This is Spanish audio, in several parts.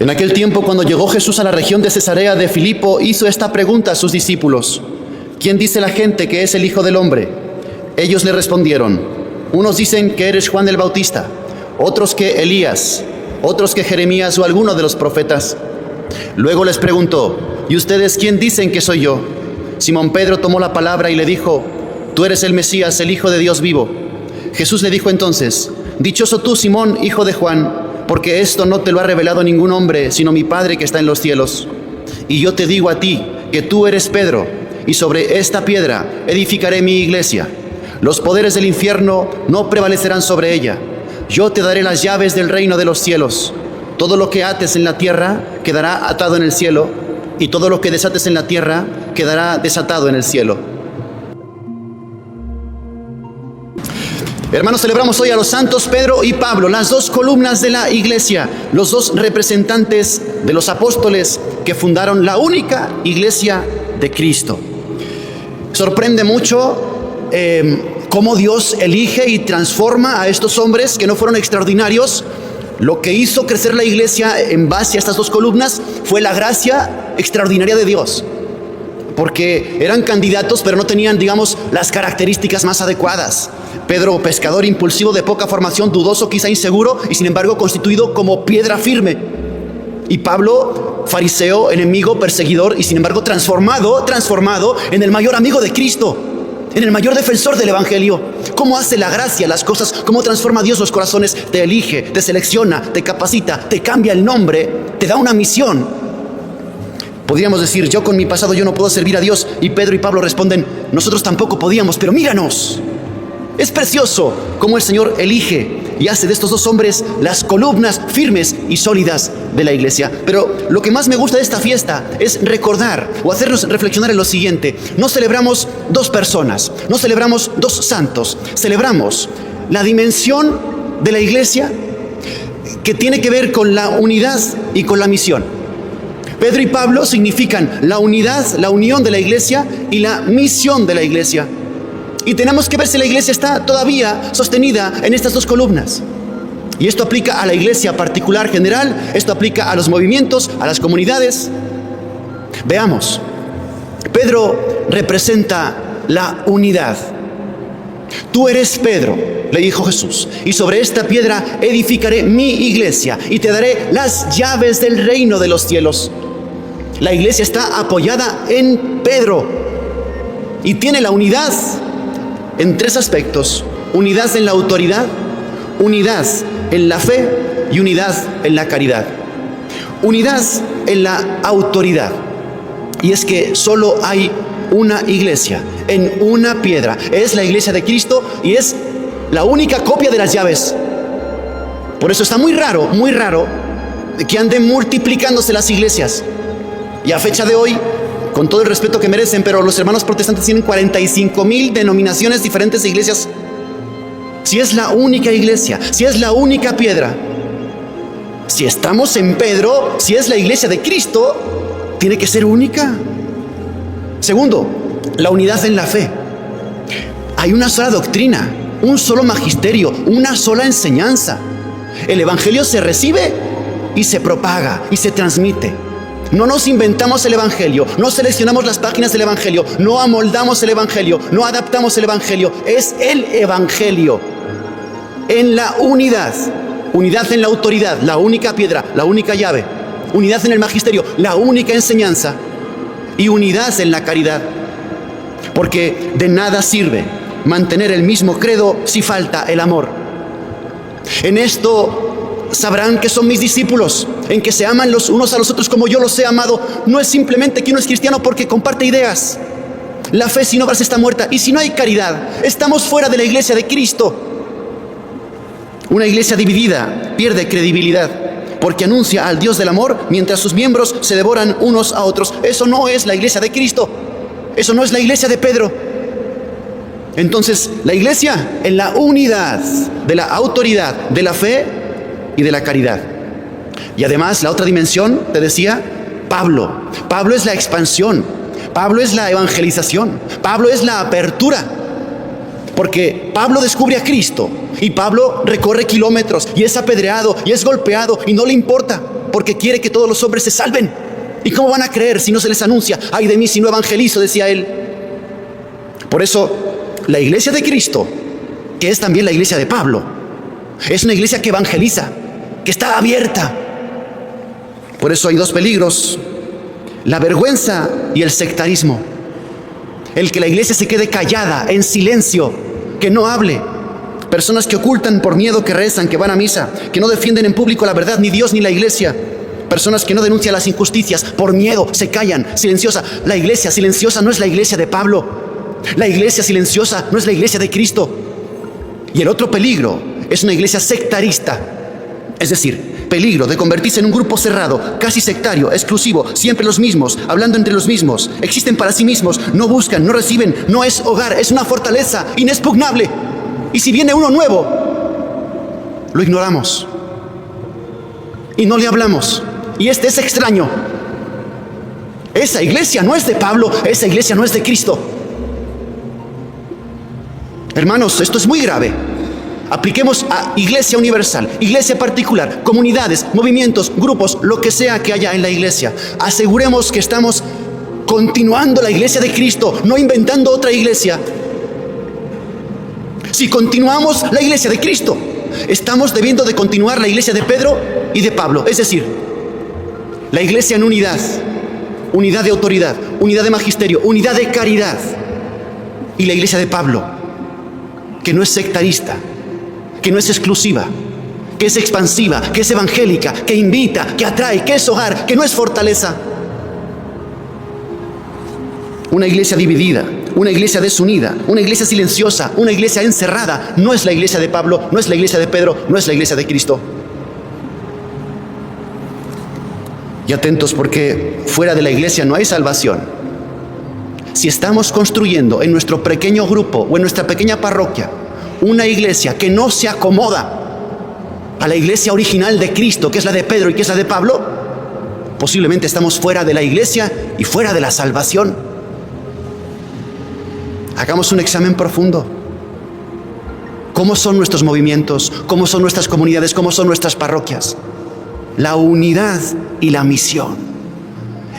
En aquel tiempo, cuando llegó Jesús a la región de Cesarea de Filipo, hizo esta pregunta a sus discípulos: ¿quién dice la gente que es el Hijo del Hombre? Ellos le respondieron: unos dicen que eres Juan el Bautista, otros que Elías, otros que Jeremías o alguno de los profetas. Luego les preguntó: ¿y ustedes quién dicen que soy yo? Simón Pedro tomó la palabra y le dijo: tú eres el Mesías, el Hijo de Dios vivo. Jesús le dijo entonces: dichoso tú, Simón, hijo de Juan, porque esto no te lo ha revelado ningún hombre, sino mi Padre que está en los cielos. Y yo te digo a ti que tú eres Pedro, y sobre esta piedra edificaré mi iglesia. Los poderes del infierno no prevalecerán sobre ella. Yo te daré las llaves del reino de los cielos. Todo lo que ates en la tierra quedará atado en el cielo, y todo lo que desates en la tierra quedará desatado en el cielo. Hermanos, celebramos hoy a los santos Pedro y Pablo, las dos columnas de la iglesia, los dos representantes de los apóstoles que fundaron la única iglesia de Cristo. Sorprende mucho cómo Dios elige y transforma a estos hombres que no fueron extraordinarios. Lo que hizo crecer la iglesia en base a estas dos columnas fue la gracia extraordinaria de Dios, porque eran candidatos pero no tenían, digamos, las características más adecuadas. Pedro, pescador impulsivo de poca formación, dudoso, quizá inseguro, y sin embargo constituido como piedra firme. Y Pablo, fariseo, enemigo, perseguidor, y sin embargo transformado en el mayor amigo de Cristo, en el mayor defensor del evangelio. ¿Cómo hace la gracia las cosas? ¿Cómo transforma Dios los corazones? Te elige, te selecciona, te capacita, te cambia el nombre, te da una misión. Podríamos decir: yo con mi pasado yo no puedo servir a Dios. Y Pedro y Pablo responden: nosotros tampoco podíamos, pero míranos. Es precioso cómo el Señor elige y hace de estos dos hombres las columnas firmes y sólidas de la iglesia. Pero lo que más me gusta de esta fiesta es recordar o hacernos reflexionar en lo siguiente: no celebramos dos personas, no celebramos dos santos, celebramos la dimensión de la iglesia que tiene que ver con la unidad y con la misión. Pedro y Pablo significan la unidad, la unión de la iglesia y la misión de la iglesia. Y tenemos que ver si la iglesia está todavía sostenida en estas dos columnas. Y esto aplica a la iglesia particular general, esto aplica a los movimientos, a las comunidades. Veamos. Pedro representa la unidad. Tú eres Pedro, le dijo Jesús, y sobre esta piedra edificaré mi iglesia y te daré las llaves del reino de los cielos. La iglesia está apoyada en Pedro y tiene la unidad en tres aspectos: unidad en la autoridad, unidad en la fe y unidad en la caridad. Unidad en la autoridad. Y es que solo hay una iglesia en una piedra. Es la iglesia de Cristo y es la única copia de las llaves. Por eso está muy raro que anden multiplicándose las iglesias. Y a fecha de hoy, con todo el respeto que merecen, pero los hermanos protestantes tienen 45,000 denominaciones diferentes de iglesias. Si es la única iglesia, si es la única piedra, si estamos en Pedro, si es la iglesia de Cristo, tiene que ser única. Segundo, la unidad en la fe. Hay una sola doctrina, un solo magisterio, una sola enseñanza. El evangelio se recibe y se propaga y se transmite. No nos inventamos el evangelio, no seleccionamos las páginas del evangelio, no amoldamos el evangelio, no adaptamos el evangelio. Es el evangelio en la unidad. Unidad en la autoridad, la única piedra, la única llave. Unidad en el magisterio, la única enseñanza. Y unidad en la caridad. Porque de nada sirve mantener el mismo credo si falta el amor. En esto sabrán que son mis discípulos, en que se aman los unos a los otros como yo los he amado. No es simplemente que uno es cristiano porque comparte ideas. La fe sin obras está muerta, y si no hay caridad, estamos fuera de la iglesia de Cristo. Una iglesia dividida pierde credibilidad, porque anuncia al Dios del amor mientras sus miembros se devoran unos a otros. Eso no es la iglesia de Cristo, eso no es la iglesia de Pedro. Entonces, la iglesia en la unidad de la autoridad, de la fe y de la caridad. Y además, la otra dimensión, te decía, Pablo. Pablo es la expansión, Pablo es la evangelización, Pablo es la apertura. Porque Pablo descubre a Cristo y Pablo recorre kilómetros y es apedreado y es golpeado y no le importa, porque quiere que todos los hombres se salven. ¿Y cómo van a creer si no se les anuncia? Ay de mí si no evangelizo, decía él. Por eso, la iglesia de Cristo, que es también la iglesia de Pablo, es una iglesia que evangeliza, que está abierta. Por eso hay dos peligros: la vergüenza y el sectarismo. El que la iglesia se quede callada, en silencio, que no hable. Personas que ocultan por miedo, que rezan, que van a misa, que no defienden en público la verdad, ni Dios ni la iglesia. Personas que no denuncian las injusticias, por miedo, se callan, silenciosa. La iglesia silenciosa no es la iglesia de Pablo. La iglesia silenciosa no es la iglesia de Cristo. Y el otro peligro es una iglesia sectarista. Es decir, peligro de convertirse en un grupo cerrado, casi sectario, exclusivo, siempre los mismos, hablando entre los mismos, existen para sí mismos, no buscan, no reciben, no es hogar, es una fortaleza inexpugnable. Y si viene uno nuevo, lo ignoramos y no le hablamos. Y este es extraño. Esa iglesia no es de Pablo, esa iglesia no es de Cristo. Hermanos, esto es muy grave. Apliquemos a iglesia universal, iglesia particular, comunidades, movimientos, grupos, lo que sea que haya en la iglesia. Aseguremos que estamos continuando la iglesia de Cristo, no inventando otra iglesia. Si continuamos la iglesia de Cristo, estamos debiendo de continuar la iglesia de Pedro y de Pablo. Es decir, la iglesia en unidad, unidad de autoridad, unidad de magisterio, unidad de caridad. Y la iglesia de Pablo, que no es sectarista, que no es exclusiva, que es expansiva, que es evangélica, que invita, que atrae, que es hogar, que no es fortaleza. Una iglesia dividida, una iglesia desunida, una iglesia silenciosa, una iglesia encerrada, no es la iglesia de Pablo, no es la iglesia de Pedro, no es la iglesia de Cristo. Y atentos, porque fuera de la iglesia no hay salvación. Si estamos construyendo en nuestro pequeño grupo o en nuestra pequeña parroquia una iglesia que no se acomoda a la iglesia original de Cristo, que es la de Pedro y que es la de Pablo, posiblemente estamos fuera de la iglesia y fuera de la salvación. Hagamos un examen profundo. ¿Cómo son nuestros movimientos? ¿Cómo son nuestras comunidades? ¿Cómo son nuestras parroquias? La unidad y la misión.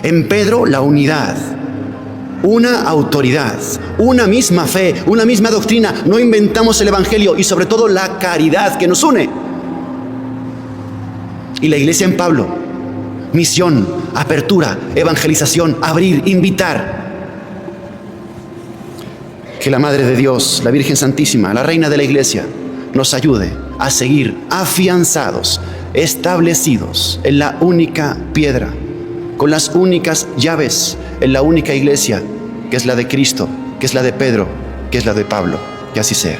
En Pedro, la unidad. Una autoridad, una misma fe, una misma doctrina. No inventamos el evangelio y sobre todo la caridad que nos une. Y la iglesia en Pablo, misión, apertura, evangelización, abrir, invitar. Que la Madre de Dios, la Virgen Santísima, la Reina de la Iglesia, nos ayude a seguir afianzados, establecidos en la única piedra, con las únicas llaves, en la única iglesia, que es la de Cristo, que es la de Pedro, que es la de Pablo. Que así sea.